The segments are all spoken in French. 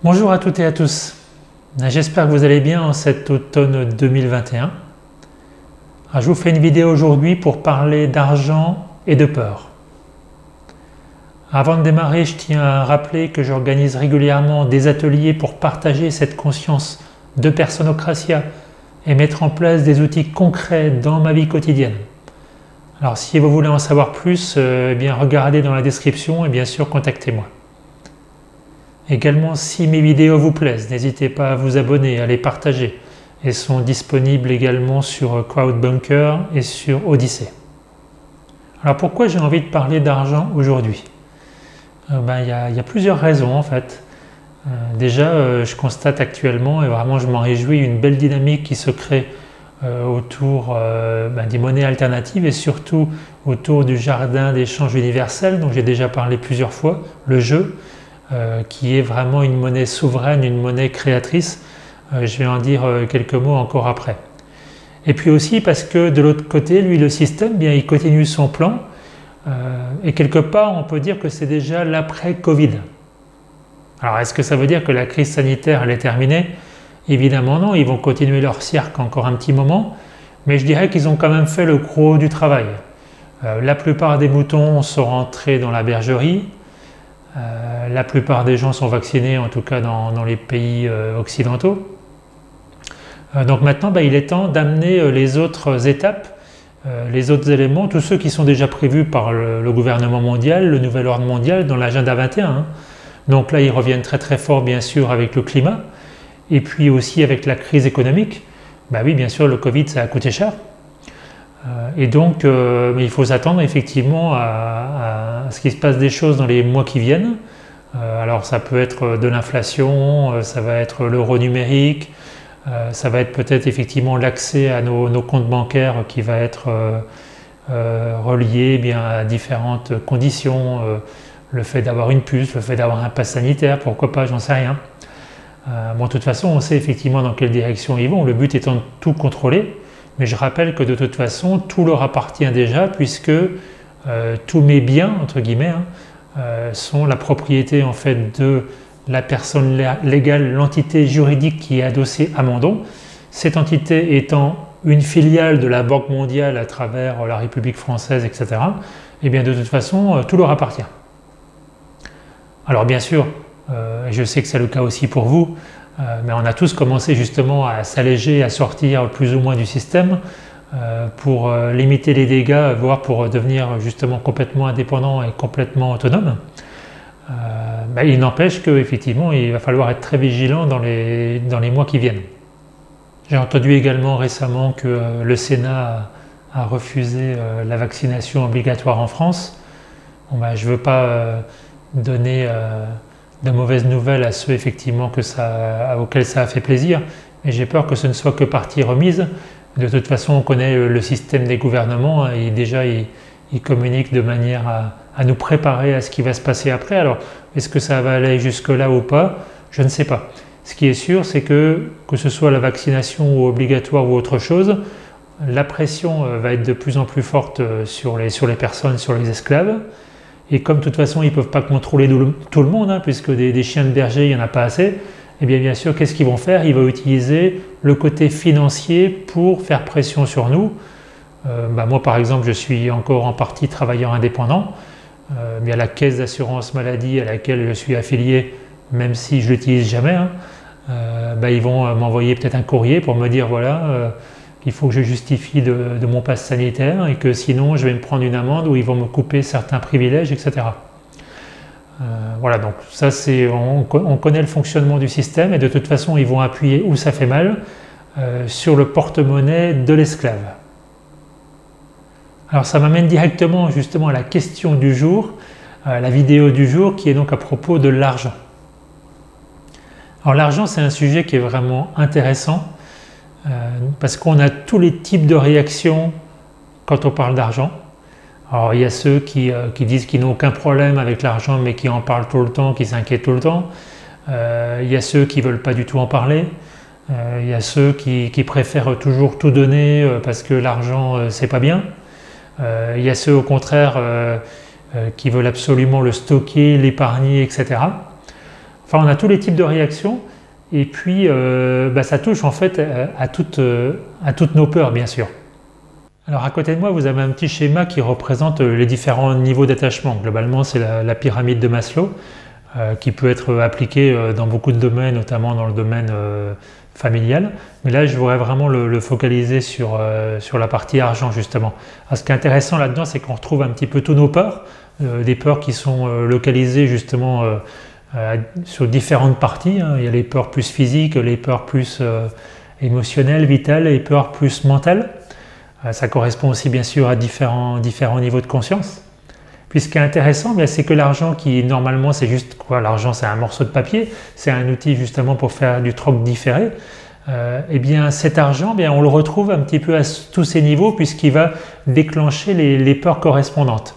Bonjour à toutes et à tous, j'espère que vous allez bien en cet automne 2021. Je vous fais une vidéo aujourd'hui pour parler d'argent et de peur. Avant de démarrer, je tiens à rappeler que j'organise régulièrement des ateliers pour partager cette conscience de Personocratia et mettre en place des outils concrets dans ma vie quotidienne. Alors si vous voulez en savoir plus, bien regardez dans la description et bien sûr contactez-moi. Également, si mes vidéos vous plaisent, n'hésitez pas à vous abonner, à les partager. Elles sont disponibles également sur Crowdbunker et sur Odyssey. Alors pourquoi j'ai envie de parler d'argent aujourd'hui? Il y a plusieurs raisons en fait. Déjà, je constate actuellement, et vraiment je m'en réjouis, une belle dynamique qui se crée autour des monnaies alternatives et surtout autour du jardin d'échange universel dont j'ai déjà parlé plusieurs fois, le jeu, qui est vraiment une monnaie souveraine, une monnaie créatrice. Je vais en dire quelques mots encore après. Et puis aussi parce que de l'autre côté, lui, le système, bien, il continue son plan et quelque part, on peut dire que c'est déjà l'après-Covid. Alors, est-ce que ça veut dire que la crise sanitaire, elle est terminée? Évidemment non, ils vont continuer leur cirque encore un petit moment, mais je dirais qu'ils ont quand même fait le gros du travail. La plupart des moutons sont rentrés dans la bergerie, la plupart des gens sont vaccinés, en tout cas dans les pays occidentaux. Donc maintenant, il est temps d'amener les autres étapes, les autres éléments, tous ceux qui sont déjà prévus par le gouvernement mondial, le nouvel ordre mondial dans l'agenda 21. Donc là, ils reviennent très très fort, bien sûr, avec le climat, et puis aussi avec la crise économique. Oui, bien sûr, le Covid, ça a coûté cher. Et donc, il faut s'attendre effectivement à ce qu'il se passe des choses dans les mois qui viennent. Alors, ça peut être de l'inflation, ça va être l'euro numérique, ça va être peut-être effectivement l'accès à nos comptes bancaires qui va être relié à différentes conditions. Le fait d'avoir une puce, le fait d'avoir un pass sanitaire, pourquoi pas, j'en sais rien. De toute façon, on sait effectivement dans quelle direction ils vont, le but étant de tout contrôler. Mais je rappelle que de toute façon, tout leur appartient déjà puisque tous mes biens, entre guillemets, sont la propriété en fait de la personne légale, l'entité juridique qui est adossée à mon don. Cette entité étant une filiale de la Banque mondiale à travers la République française, etc. Et bien de toute façon, tout leur appartient. Alors bien sûr, je sais que c'est le cas aussi pour vous, mais on a tous commencé justement à s'alléger, à sortir plus ou moins du système pour limiter les dégâts, voire pour devenir justement complètement indépendant et complètement autonome. Il n'empêche qu'effectivement, il va falloir être très vigilant dans les mois qui viennent. J'ai entendu également récemment que le Sénat a refusé la vaccination obligatoire en France. Je ne veux pas donner de mauvaises nouvelles à ceux effectivement auxquels ça a fait plaisir, mais j'ai peur que ce ne soit que partie remise. De toute façon, on connaît le système des gouvernements et déjà ils communiquent de manière à nous préparer à ce qui va se passer après. Alors, est-ce que ça va aller jusque-là ou pas? Je ne sais pas. Ce qui est sûr, c'est que ce soit la vaccination ou obligatoire ou autre chose, la pression va être de plus en plus forte sur les personnes, sur les esclaves. Et comme de toute façon, ils ne peuvent pas contrôler tout le monde, puisque des chiens de berger, il n'y en a pas assez, et bien sûr, qu'est-ce qu'ils vont faire? Ils vont utiliser le côté financier pour faire pression sur nous. Moi, par exemple, je suis encore en partie travailleur indépendant. La caisse d'assurance maladie à laquelle je suis affilié, même si je ne l'utilise jamais, ils vont m'envoyer peut-être un courrier pour me dire, voilà, qu'il faut que je justifie de mon pass sanitaire et que sinon je vais me prendre une amende ou ils vont me couper certains privilèges, etc. Voilà, donc ça on connaît le fonctionnement du système et de toute façon ils vont appuyer où ça fait mal sur le porte-monnaie de l'esclave. Alors ça m'amène directement justement à la question du jour, la vidéo du jour qui est donc à propos de l'argent. Alors l'argent c'est un sujet qui est vraiment intéressant. Parce qu'on a tous les types de réactions quand on parle d'argent. Alors il y a ceux qui disent qu'ils n'ont aucun problème avec l'argent mais qui en parlent tout le temps, qui s'inquiètent tout le temps. Il y a ceux qui ne veulent pas du tout en parler. Il y a ceux qui préfèrent toujours tout donner parce que l'argent c'est pas bien. Il y a ceux au contraire qui veulent absolument le stocker, l'épargner, etc. Enfin, on a tous les types de réactions et puis ça touche en fait à toutes nos peurs, bien sûr. Alors à côté de moi, vous avez un petit schéma qui représente les différents niveaux d'attachement. Globalement, c'est la pyramide de Maslow qui peut être appliquée dans beaucoup de domaines, notamment dans le domaine familial. Mais là, je voudrais vraiment le focaliser sur la partie argent, justement. Alors, ce qui est intéressant là-dedans, c'est qu'on retrouve un petit peu tous nos peurs, des peurs qui sont localisées justement sur différentes parties. Il y a les peurs plus physiques, les peurs plus émotionnelles, vitales, les peurs plus mentales. Ça correspond aussi bien sûr à différents niveaux de conscience. Puis ce qui est intéressant, c'est que l'argent qui normalement c'est juste quoi? L'argent c'est un morceau de papier, c'est un outil justement pour faire du troc différé. Cet argent, on le retrouve un petit peu à tous ces niveaux puisqu'il va déclencher les peurs correspondantes.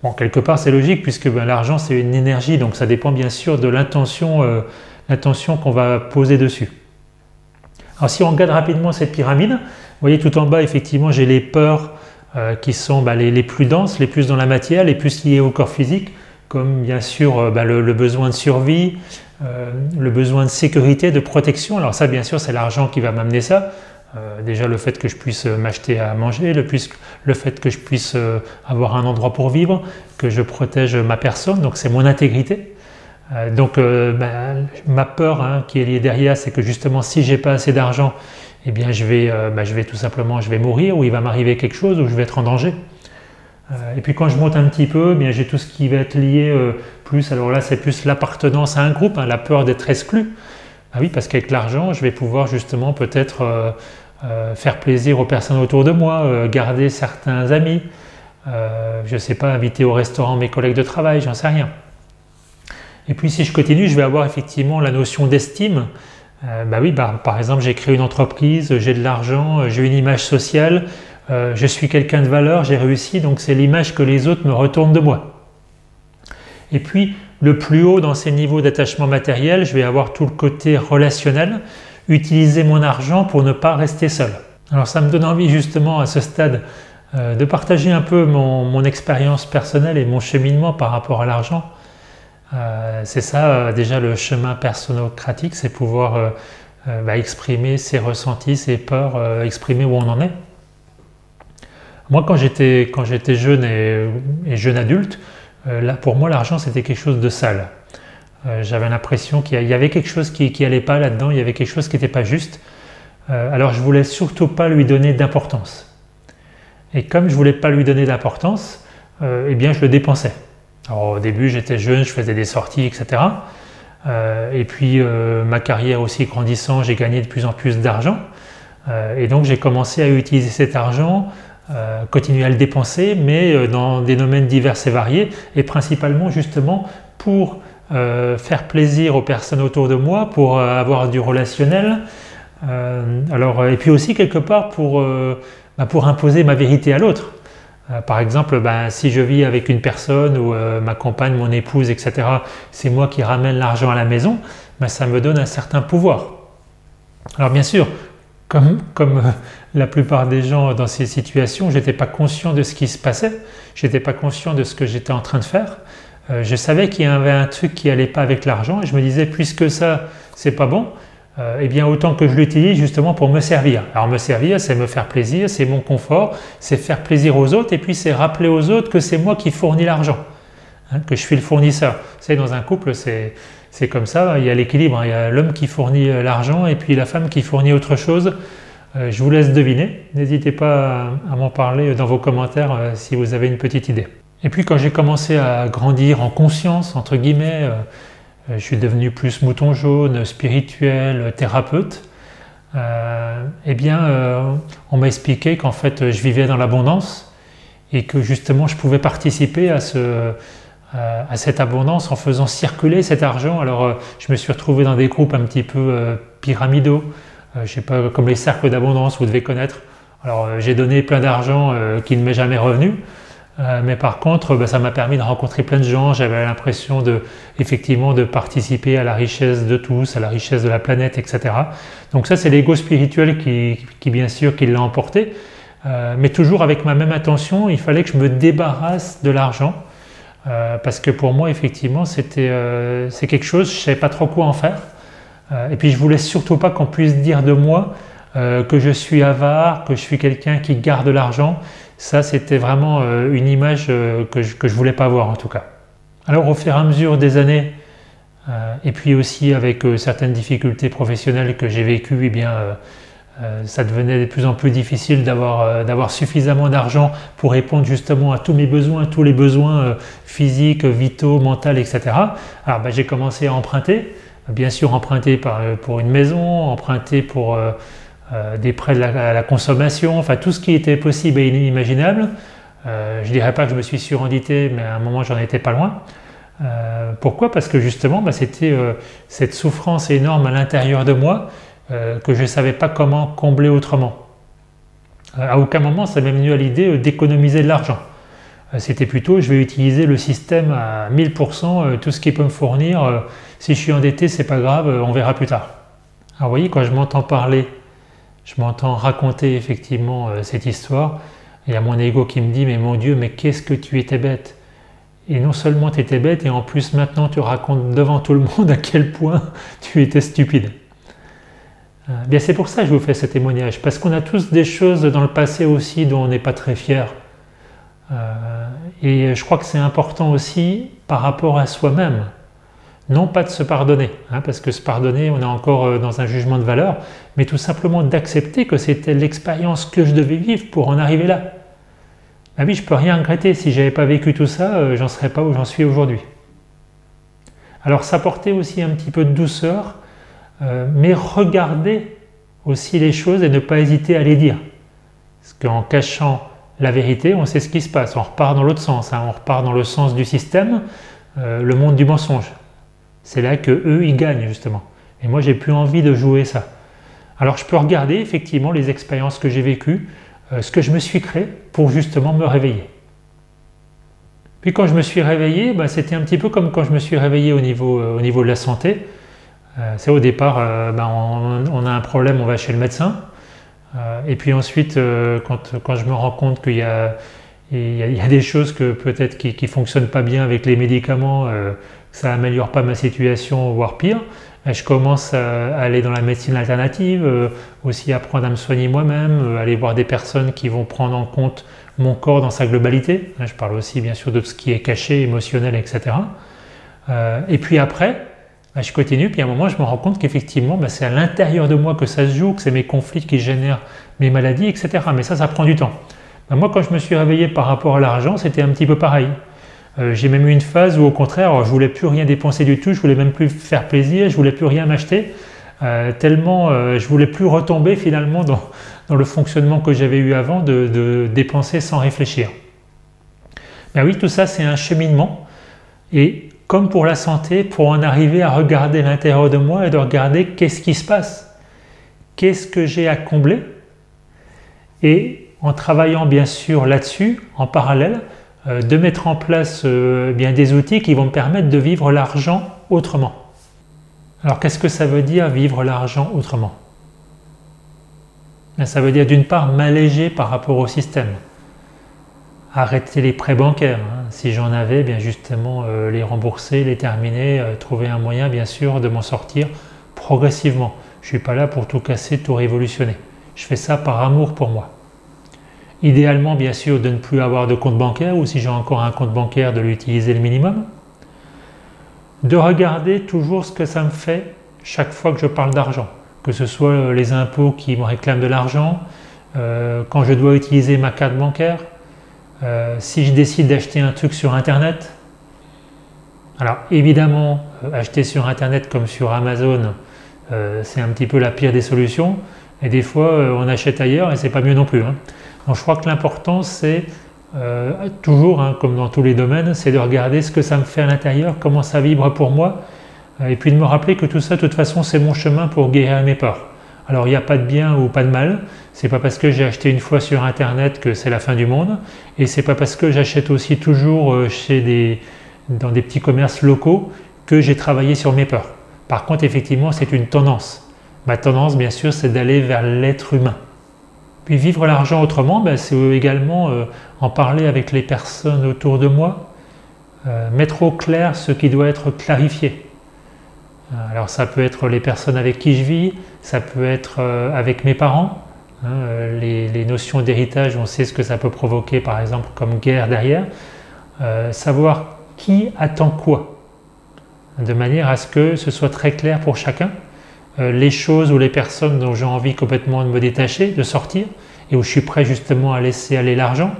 Bon, quelque part c'est logique puisque l'argent c'est une énergie, donc ça dépend bien sûr de l'intention qu'on va poser dessus. Alors si on regarde rapidement cette pyramide, vous voyez tout en bas effectivement j'ai les peurs qui sont les plus denses, les plus dans la matière, les plus liées au corps physique, comme bien sûr le besoin de survie, le besoin de sécurité, de protection. Alors ça bien sûr c'est l'argent qui va m'amener ça. Déjà le fait que je puisse m'acheter à manger, le fait que je puisse avoir un endroit pour vivre, que je protège ma personne, donc c'est mon intégrité. Ma peur qui est liée derrière, c'est que justement si j'ai pas assez d'argent, je vais tout simplement mourir, ou il va m'arriver quelque chose, ou je vais être en danger. Et puis quand je monte un petit peu, j'ai tout ce qui va être lié alors là c'est plus l'appartenance à un groupe, la peur d'être exclu. Ah oui, parce qu'avec l'argent, je vais pouvoir justement peut-être faire plaisir aux personnes autour de moi, garder certains amis, je ne sais pas, inviter au restaurant mes collègues de travail, j'en sais rien. Et puis si je continue, je vais avoir effectivement la notion d'estime. Par exemple, j'ai créé une entreprise, j'ai de l'argent, j'ai une image sociale, je suis quelqu'un de valeur, j'ai réussi, donc c'est l'image que les autres me retournent de moi. Et puis, le plus haut dans ces niveaux d'attachement matériel, je vais avoir tout le côté relationnel, utiliser mon argent pour ne pas rester seul. Alors ça me donne envie justement à ce stade de partager un peu mon expérience personnelle et mon cheminement par rapport à l'argent. C'est ça déjà le chemin personnocratique, c'est pouvoir exprimer ses ressentis, ses peurs, exprimer où on en est. Moi quand j'étais jeune et jeune adulte, pour moi l'argent c'était quelque chose de sale. J'avais l'impression qu'il y avait quelque chose qui allait pas là-dedans, il y avait quelque chose qui n'était pas juste. Alors je voulais surtout pas lui donner d'importance. Et comme je voulais pas lui donner d'importance, je le dépensais. Alors au début j'étais jeune, je faisais des sorties, etc. Et puis ma carrière aussi grandissant, j'ai gagné de plus en plus d'argent. Et donc j'ai commencé à utiliser cet argent, continuer à le dépenser, mais dans des domaines divers et variés, et principalement justement pour faire plaisir aux personnes autour de moi, pour avoir du relationnel, et puis aussi quelque part pour imposer ma vérité à l'autre. Par exemple, si je vis avec une personne ou ma compagne, mon épouse, etc., c'est moi qui ramène l'argent à la maison, ça me donne un certain pouvoir. Alors bien sûr, comme la plupart des gens dans ces situations, je n'étais pas conscient de ce qui se passait, je n'étais pas conscient de ce que j'étais en train de faire. Je savais qu'il y avait un truc qui n'allait pas avec l'argent et je me disais, puisque ça, c'est pas bon, autant que je l'utilise justement pour me servir. Alors me servir, c'est me faire plaisir, c'est mon confort, c'est faire plaisir aux autres et puis c'est rappeler aux autres que c'est moi qui fournis l'argent, que je suis le fournisseur. Vous savez, dans un couple, c'est comme ça, il y a l'équilibre, il y a l'homme qui fournit l'argent et puis la femme qui fournit autre chose. Je vous laisse deviner, n'hésitez pas à m'en parler dans vos commentaires si vous avez une petite idée. Et puis quand j'ai commencé à grandir en conscience, entre guillemets, je suis devenu plus mouton jaune, spirituel, thérapeute, on m'a expliqué qu'en fait je vivais dans l'abondance et que justement je pouvais participer à cette abondance en faisant circuler cet argent. Alors je me suis retrouvé dans des groupes un petit peu pyramidaux, je ne sais pas, comme les cercles d'abondance, vous devez connaître. Alors j'ai donné plein d'argent qui ne m'est jamais revenu. Mais par contre, ça m'a permis de rencontrer plein de gens, j'avais l'impression effectivement de participer à la richesse de tous, à la richesse de la planète, etc. Donc ça, c'est l'ego spirituel qui bien sûr, qui l'a emporté, mais toujours avec ma même intention, il fallait que je me débarrasse de l'argent, parce que pour moi, effectivement, c'est quelque chose, je ne savais pas trop quoi en faire. Et puis je voulais surtout pas qu'on puisse dire de moi que je suis avare, que je suis quelqu'un qui garde l'argent. Ça, c'était vraiment une image que je voulais pas avoir en tout cas. Alors au fur et à mesure des années, et puis aussi avec certaines difficultés professionnelles que j'ai vécues, eh bien, ça devenait de plus en plus difficile d'avoir suffisamment d'argent pour répondre justement à tous mes besoins, tous les besoins physiques, vitaux, mentaux, etc. Alors j'ai commencé à emprunter, bien sûr emprunter pour une maison, emprunter pour des prêts à la consommation, enfin tout ce qui était possible et inimaginable. Je ne dirais pas que je me suis surendetté, mais à un moment j'en étais pas loin. Pourquoi? Parce que justement c'était cette souffrance énorme à l'intérieur de moi que je ne savais pas comment combler autrement. À aucun moment ça m'est venu à l'idée d'économiser de l'argent. C'était plutôt je vais utiliser le système à 1000%, tout ce qui peut me fournir. Si je suis endetté, c'est pas grave, on verra plus tard. Alors vous voyez, quand je m'entends parler, je m'entends raconter effectivement cette histoire, il y a mon ego qui me dit mais mon Dieu, mais qu'est-ce que tu étais bête! Et non seulement tu étais bête, et en plus maintenant tu racontes devant tout le monde à quel point tu étais stupide. Bien c'est pour ça que je vous fais ce témoignage, parce qu'on a tous des choses dans le passé aussi dont on n'est pas très fiers. Et je crois que c'est important aussi par rapport à soi-même. Non pas de se pardonner, parce que se pardonner, on est encore dans un jugement de valeur, mais tout simplement d'accepter que c'était l'expérience que je devais vivre pour en arriver là. Ah oui, je ne peux rien regretter, si je n'avais pas vécu tout ça, j'en serais pas où j'en suis aujourd'hui. Alors s'apporter aussi un petit peu de douceur, mais regarder aussi les choses et ne pas hésiter à les dire. Parce qu'en cachant la vérité, on sait ce qui se passe, on repart dans l'autre sens, on repart dans le sens du système, le monde du mensonge. C'est là que eux ils gagnent justement. Et moi j'ai plus envie de jouer ça. Alors je peux regarder effectivement les expériences que j'ai vécues, ce que je me suis créé pour justement me réveiller. Puis quand je me suis réveillé, c'était un petit peu comme quand je me suis réveillé au niveau de la santé. C'est au départ, on a un problème, on va chez le médecin. Et puis ensuite, quand je me rends compte qu'il y a des choses que peut-être qui ne fonctionnent pas bien avec les médicaments, ça n'améliore pas ma situation, voire pire, je commence à aller dans la médecine alternative, aussi apprendre à me soigner moi-même, aller voir des personnes qui vont prendre en compte mon corps dans sa globalité. Je parle aussi bien sûr de tout ce qui est caché, émotionnel, etc. Et puis après, je continue, puis à un moment je me rends compte qu'effectivement c'est à l'intérieur de moi que ça se joue, que c'est mes conflits qui génèrent mes maladies, etc. Mais ça prend du temps. Moi quand je me suis réveillé par rapport à l'argent, c'était un petit peu pareil. J'ai même eu une phase où au contraire, je voulais plus rien dépenser du tout, je voulais même plus faire plaisir, je voulais plus rien m'acheter, tellement je voulais plus retomber finalement dans le fonctionnement que j'avais eu avant de dépenser sans réfléchir. Ben oui, tout ça c'est un cheminement, et comme pour la santé, pour en arriver à regarder l'intérieur de moi et de regarder qu'est-ce qui se passe, qu'est-ce que j'ai à combler, et en travaillant bien sûr là-dessus, en parallèle, de mettre en place des outils qui vont me permettre de vivre l'argent autrement. Alors qu'est-ce que ça veut dire vivre l'argent autrement? Ça veut dire d'une part m'alléger par rapport au système, arrêter les prêts bancaires, si j'en avais, bien justement les rembourser, les terminer, trouver un moyen bien sûr de m'en sortir progressivement. Je ne suis pas là pour tout casser, tout révolutionner. Je fais ça par amour pour moi. Idéalement, bien sûr, de ne plus avoir de compte bancaire, ou si j'ai encore un compte bancaire, de l'utiliser le minimum. De regarder toujours ce que ça me fait chaque fois que je parle d'argent, que ce soit les impôts qui me réclament de l'argent, quand je dois utiliser ma carte bancaire, si je décide d'acheter un truc sur Internet. Alors évidemment, acheter sur Internet comme sur Amazon, c'est un petit peu la pire des solutions, et des fois on achète ailleurs et c'est pas mieux non plus. Donc je crois que l'important c'est toujours, comme dans tous les domaines, c'est de regarder ce que ça me fait à l'intérieur, comment ça vibre pour moi, et puis de me rappeler que tout ça, de toute façon, c'est mon chemin pour guérir mes peurs. Alors il n'y a pas de bien ou pas de mal, c'est pas parce que j'ai acheté une fois sur Internet que c'est la fin du monde, et c'est pas parce que j'achète aussi toujours dans des petits commerces locaux que j'ai travaillé sur mes peurs. Par contre, effectivement, c'est une tendance. Ma tendance, bien sûr, c'est d'aller vers l'être humain. Puis vivre l'argent autrement, c'est également en parler avec les personnes autour de moi, mettre au clair ce qui doit être clarifié. Alors ça peut être les personnes avec qui je vis, ça peut être avec mes parents. Les notions d'héritage, on sait ce que ça peut provoquer par exemple comme guerre derrière. Savoir qui attend quoi, de manière à ce que ce soit très clair pour chacun. Les choses ou les personnes dont j'ai envie complètement de me détacher, de sortir, et où je suis prêt justement à laisser aller l'argent.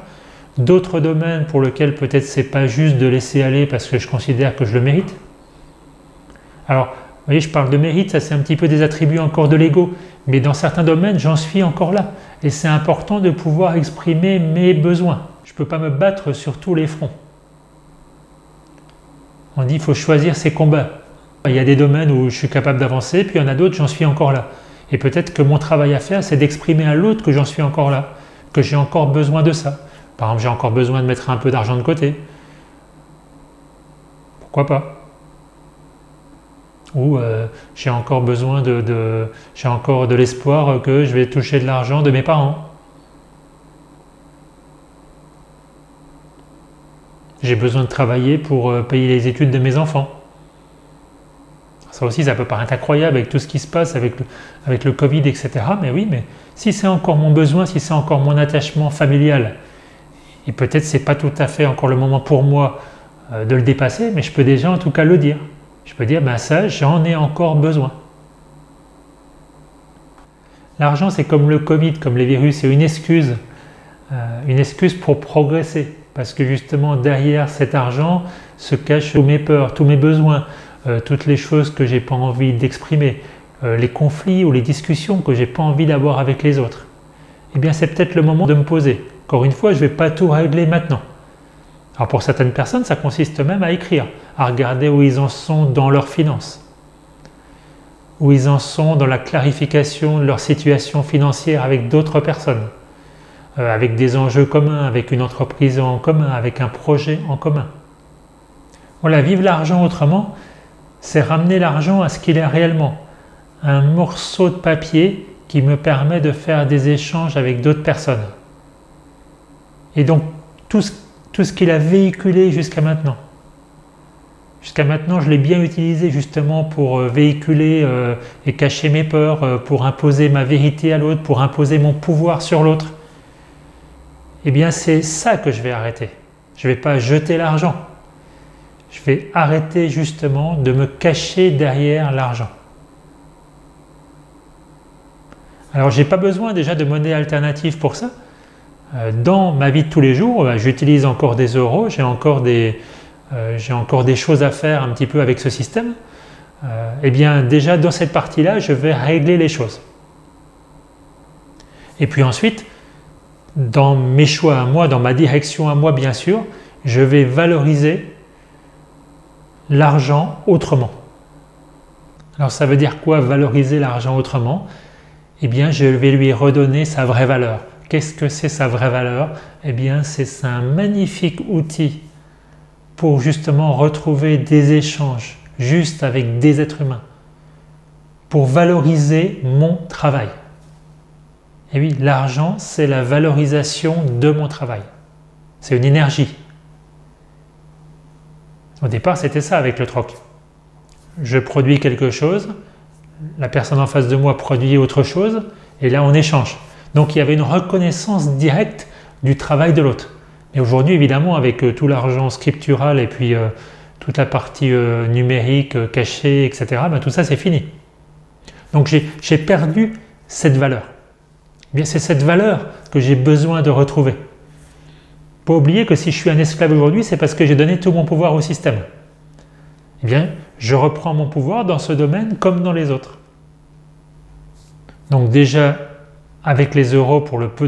D'autres domaines pour lesquels peut-être c'est pas juste de laisser aller parce que je considère que je le mérite. Alors, vous voyez, je parle de mérite, ça c'est un petit peu des attributs encore de l'ego, mais dans certains domaines, j'en suis encore là. Et c'est important de pouvoir exprimer mes besoins. Je ne peux pas me battre sur tous les fronts. On dit qu'il faut choisir ses combats. Il y a des domaines où je suis capable d'avancer, puis il y en a d'autres, j'en suis encore là. Et peut-être que mon travail à faire, c'est d'exprimer à l'autre que j'en suis encore là, que j'ai encore besoin de ça. Par exemple, j'ai encore besoin de mettre un peu d'argent de côté. Pourquoi pas? Ou j'ai encore besoin j'ai encore de l'espoir que je vais toucher de l'argent de mes parents. J'ai besoin de travailler pour payer les études de mes enfants. Ça aussi, ça peut paraître incroyable avec tout ce qui se passe avec le Covid, etc. Mais oui, mais si c'est encore mon besoin, si c'est encore mon attachement familial, et peut-être c'est pas tout à fait encore le moment pour moi de le dépasser, mais je peux déjà en tout cas le dire. Je peux dire, ben ça, j'en ai encore besoin. L'argent, c'est comme le Covid, comme les virus, c'est une excuse pour progresser. Parce que justement, derrière cet argent se cachent tous mes peurs, tous mes besoins, toutes les choses que j'ai pas envie d'exprimer, les conflits ou les discussions que j'ai pas envie d'avoir avec les autres. Eh bien, c'est peut-être le moment de me poser. Encore une fois, je ne vais pas tout régler maintenant. Alors pour certaines personnes, ça consiste même à écrire, à regarder où ils en sont dans leurs finances, où ils en sont dans la clarification de leur situation financière avec d'autres personnes, avec des enjeux communs, avec une entreprise en commun, avec un projet en commun. Voilà, vivre l'argent autrement, c'est ramener l'argent à ce qu'il est réellement, un morceau de papier qui me permet de faire des échanges avec d'autres personnes. Et donc, tout ce qu'il a véhiculé jusqu'à maintenant. Jusqu'à maintenant, je l'ai bien utilisé justement pour véhiculer et cacher mes peurs, pour imposer ma vérité à l'autre, pour imposer mon pouvoir sur l'autre. Eh bien, c'est ça que je vais arrêter. Je ne vais pas jeter l'argent. Je vais arrêter justement de me cacher derrière l'argent. Alors, je n'ai pas besoin déjà de monnaie alternative pour ça. Dans ma vie de tous les jours, j'utilise encore des euros, j'ai encore des choses à faire un petit peu avec ce système. Eh bien, déjà dans cette partie-là, je vais régler les choses. Et puis ensuite, dans mes choix à moi, dans ma direction à moi, bien sûr, je vais valoriser l'argent autrement. Alors, ça veut dire quoi, valoriser l'argent autrement? Eh bien, je vais lui redonner sa vraie valeur. Qu'est-ce que c'est sa vraie valeur? Eh bien, c'est un magnifique outil pour justement retrouver des échanges juste avec des êtres humains, pour valoriser mon travail. Et oui, l'argent, c'est la valorisation de mon travail. C'est une énergie. Au départ, c'était ça avec le troc. Je produis quelque chose, la personne en face de moi produit autre chose, et là, on échange. Donc, il y avait une reconnaissance directe du travail de l'autre. Et aujourd'hui, évidemment, avec tout l'argent scriptural et puis toute la partie numérique, cachée, etc., ben, tout ça, c'est fini. Donc, j'ai perdu cette valeur. Eh bien, c'est cette valeur que j'ai besoin de retrouver. Pas oublier que si je suis un esclave aujourd'hui, c'est parce que j'ai donné tout mon pouvoir au système. Eh bien, je reprends mon pouvoir dans ce domaine comme dans les autres. Donc déjà, avec les euros, pour le peu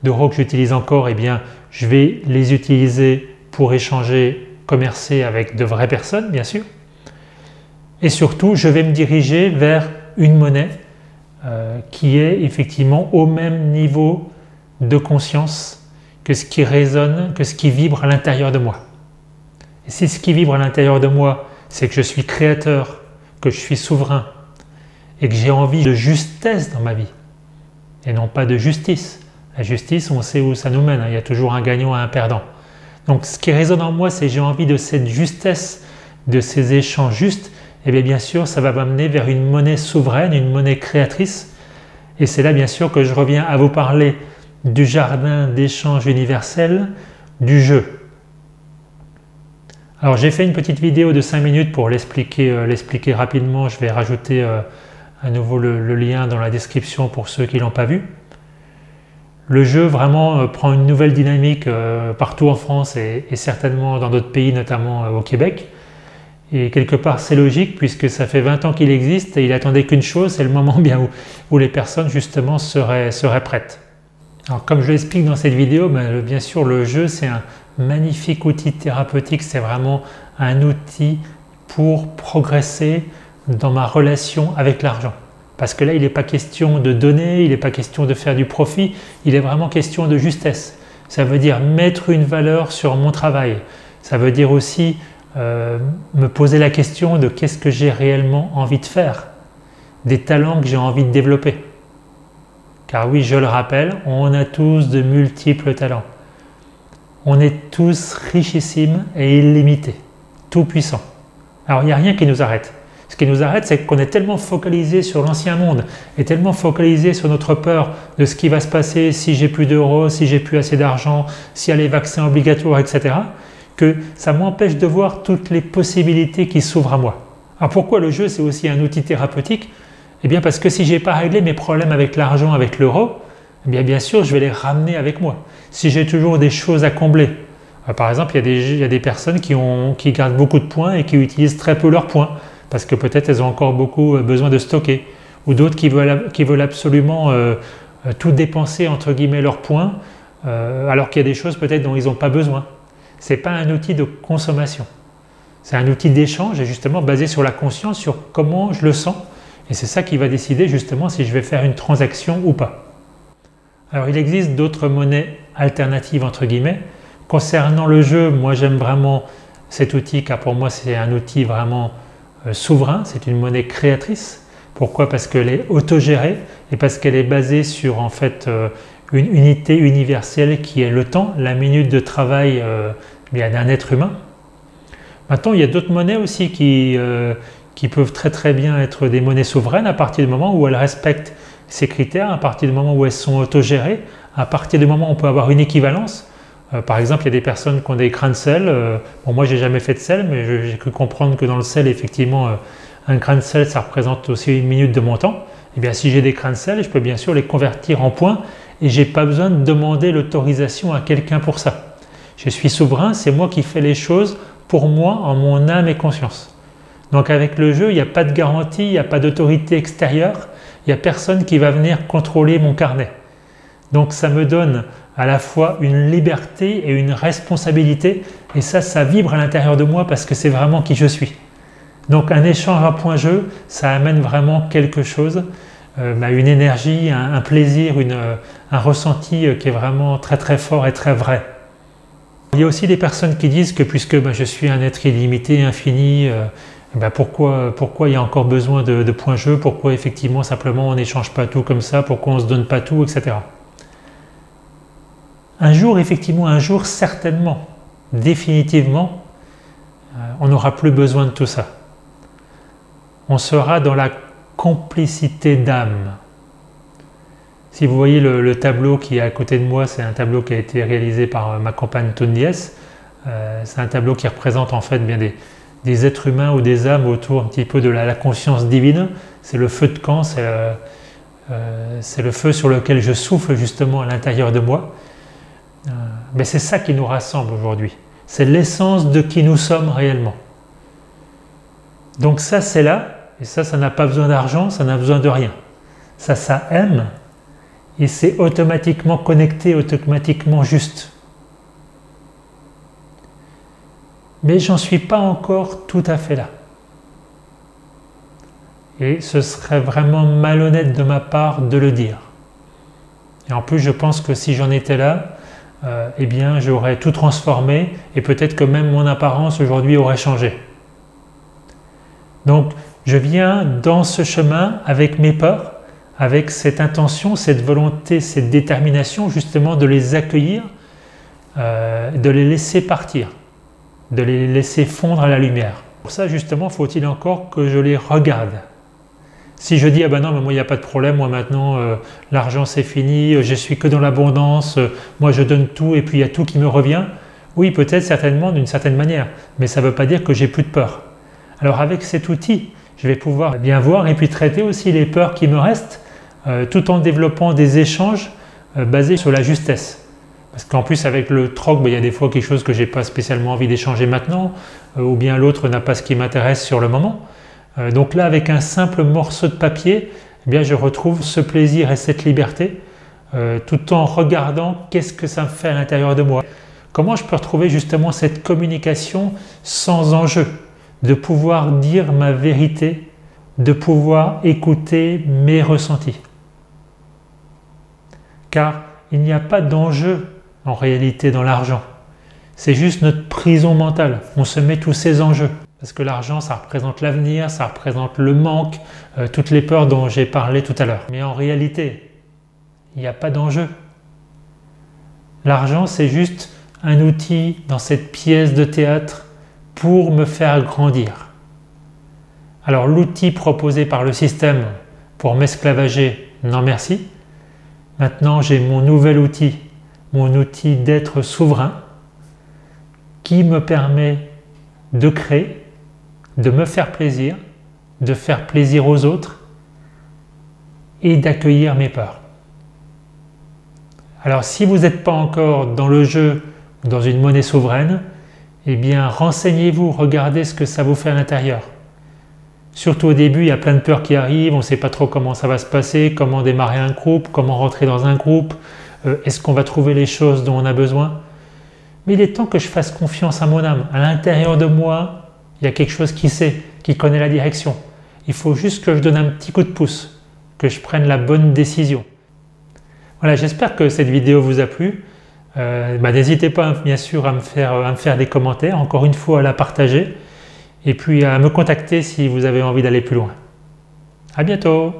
d'euros que j'utilise encore, eh bien, je vais les utiliser pour échanger, commercer avec de vraies personnes, bien sûr. Et surtout, je vais me diriger vers une monnaie qui est effectivement au même niveau de conscience que ce qui résonne, que ce qui vibre à l'intérieur de moi. Et si ce qui vibre à l'intérieur de moi, c'est que je suis créateur, que je suis souverain et que j'ai envie de justesse dans ma vie et non pas de justice. La justice, on sait où ça nous mène, il y a toujours un gagnant et un perdant. Donc ce qui résonne en moi, c'est j'ai envie de cette justesse, de ces échanges justes, et bien sûr ça va m'amener vers une monnaie souveraine, une monnaie créatrice. Et c'est là bien sûr que je reviens à vous parler du jardin d'échange universel, du jeu. Alors j'ai fait une petite vidéo de 5 minutes pour l'expliquer rapidement. Je vais rajouter à nouveau le lien dans la description pour ceux qui ne l'ont pas vu. Le jeu vraiment prend une nouvelle dynamique partout en France et certainement dans d'autres pays, notamment au Québec. Et quelque part c'est logique puisque ça fait 20 ans qu'il existe et il attendait qu'une chose, c'est le moment bien où les personnes justement seraient prêtes. Alors comme je l'explique dans cette vidéo, bien sûr le jeu c'est un magnifique outil thérapeutique, c'est vraiment un outil pour progresser dans ma relation avec l'argent. Parce que là il n'est pas question de donner, il n'est pas question de faire du profit, il est vraiment question de justesse. Ça veut dire mettre une valeur sur mon travail, ça veut dire aussi me poser la question de qu'est-ce que j'ai réellement envie de faire, des talents que j'ai envie de développer. Car oui, je le rappelle, on a tous de multiples talents. On est tous richissimes et illimités, tout puissants. Alors il n'y a rien qui nous arrête. Ce qui nous arrête, c'est qu'on est tellement focalisé sur l'ancien monde et tellement focalisé sur notre peur de ce qui va se passer si j'ai plus d'euros, si j'ai plus assez d'argent, s'il y a les vaccins obligatoires, etc. que ça m'empêche de voir toutes les possibilités qui s'ouvrent à moi. Alors pourquoi le jeu c'est aussi un outil thérapeutique? Eh bien parce que si je n'ai pas réglé mes problèmes avec l'argent, avec l'euro, eh bien sûr je vais les ramener avec moi. Si j'ai toujours des choses à combler, par exemple il y a des personnes qui gardent beaucoup de points et qui utilisent très peu leurs points, parce que peut-être elles ont encore beaucoup besoin de stocker, ou d'autres qui veulent absolument tout dépenser entre guillemets leurs points, alors qu'il y a des choses peut-être dont ils n'ont pas besoin. Ce n'est pas un outil de consommation, c'est un outil d'échange et justement basé sur la conscience, sur comment je le sens. Et c'est ça qui va décider justement si je vais faire une transaction ou pas. Alors il existe d'autres monnaies alternatives entre guillemets. Concernant le jeu, moi j'aime vraiment cet outil car pour moi c'est un outil vraiment souverain, c'est une monnaie créatrice. Pourquoi? Parce qu'elle est autogérée et parce qu'elle est basée sur en fait une unité universelle qui est le temps, la minute de travail d'un être humain. Maintenant il y a d'autres monnaies aussi qui peuvent très bien être des monnaies souveraines à partir du moment où elles respectent ces critères, à partir du moment où elles sont autogérées, à partir du moment où on peut avoir une équivalence. Par exemple, il y a des personnes qui ont des grains de sel. Bon, moi, j'ai jamais fait de sel, mais j'ai cru comprendre que dans le sel, effectivement, un grain de sel, ça représente aussi une minute de mon temps. Et bien, si j'ai des grains de sel, je peux bien sûr les convertir en points et j'ai pas besoin de demander l'autorisation à quelqu'un pour ça. Je suis souverain, c'est moi qui fais les choses pour moi, en mon âme et conscience. Donc avec le jeu, il n'y a pas de garantie, il n'y a pas d'autorité extérieure, il n'y a personne qui va venir contrôler mon carnet. Donc ça me donne à la fois une liberté et une responsabilité, et ça vibre à l'intérieur de moi parce que c'est vraiment qui je suis. Donc un échange à point jeu, ça amène vraiment quelque chose, une énergie, un plaisir, un ressenti qui est vraiment très fort et très vrai. Il y a aussi des personnes qui disent que puisque je suis un être illimité, infini, pourquoi il y a encore besoin de points jeu, pourquoi effectivement simplement on n'échange pas tout comme ça, pourquoi on ne se donne pas tout, etc. Un jour certainement, définitivement, on n'aura plus besoin de tout ça. On sera dans la complicité d'âme. Si vous voyez le tableau qui est à côté de moi, c'est un tableau qui a été réalisé par ma compagne Tondiès. C'est un tableau qui représente en fait bien des êtres humains ou des âmes autour un petit peu de la conscience divine. C'est le feu de camp, c'est le feu sur lequel je souffle justement à l'intérieur de moi. Mais c'est ça qui nous rassemble aujourd'hui. C'est l'essence de qui nous sommes réellement. Donc ça c'est là, et ça n'a pas besoin d'argent, ça n'a besoin de rien. Ça aime, et c'est automatiquement connecté, automatiquement juste. Mais j'en suis pas encore tout à fait là. Et ce serait vraiment malhonnête de ma part de le dire. Et en plus je pense que si j'en étais là, eh bien j'aurais tout transformé et peut-être que même mon apparence aujourd'hui aurait changé. Donc je viens dans ce chemin avec mes peurs, avec cette intention, cette volonté, cette détermination justement de les accueillir de les laisser partir, de les laisser fondre à la lumière. Pour ça, justement, faut-il encore que je les regarde. Si je dis, ah ben non, mais moi il n'y a pas de problème, moi maintenant l'argent c'est fini, je suis que dans l'abondance, moi je donne tout et puis il y a tout qui me revient. Oui, peut-être certainement d'une certaine manière, mais ça ne veut pas dire que j'ai plus de peur. Alors avec cet outil, je vais pouvoir bien voir et puis traiter aussi les peurs qui me restent, tout en développant des échanges basés sur la justesse. Parce qu'en plus avec le troc, il y a des fois quelque chose que je n'ai pas spécialement envie d'échanger maintenant, ou bien l'autre n'a pas ce qui m'intéresse sur le moment. Donc là, avec un simple morceau de papier, eh bien, je retrouve ce plaisir et cette liberté, tout en regardant qu'est-ce que ça me fait à l'intérieur de moi. Comment je peux retrouver justement cette communication sans enjeu, de pouvoir dire ma vérité, de pouvoir écouter mes ressentis. Car il n'y a pas d'enjeu en réalité dans l'argent. C'est juste notre prison mentale. On se met tous ces enjeux. Parce que l'argent, ça représente l'avenir, ça représente le manque, toutes les peurs dont j'ai parlé tout à l'heure. Mais en réalité, il n'y a pas d'enjeu. L'argent, c'est juste un outil dans cette pièce de théâtre pour me faire grandir. Alors l'outil proposé par le système pour m'esclavager, non merci. Maintenant, j'ai mon nouvel outil, mon outil d'être souverain, qui me permet de créer, de me faire plaisir, de faire plaisir aux autres et d'accueillir mes peurs. Alors si vous n'êtes pas encore dans le jeu, dans une monnaie souveraine, eh bien renseignez-vous, regardez ce que ça vous fait à l'intérieur. Surtout au début, il y a plein de peurs qui arrivent, on ne sait pas trop comment ça va se passer, comment démarrer un groupe, comment rentrer dans un groupe, est-ce qu'on va trouver les choses dont on a besoin. Mais il est temps que je fasse confiance à mon âme. À l'intérieur de moi, il y a quelque chose qui sait, qui connaît la direction. Il faut juste que je donne un petit coup de pouce, que je prenne la bonne décision. Voilà, j'espère que cette vidéo vous a plu. N'hésitez pas bien sûr à me faire des commentaires, encore une fois à la partager, et puis à me contacter si vous avez envie d'aller plus loin. À bientôt!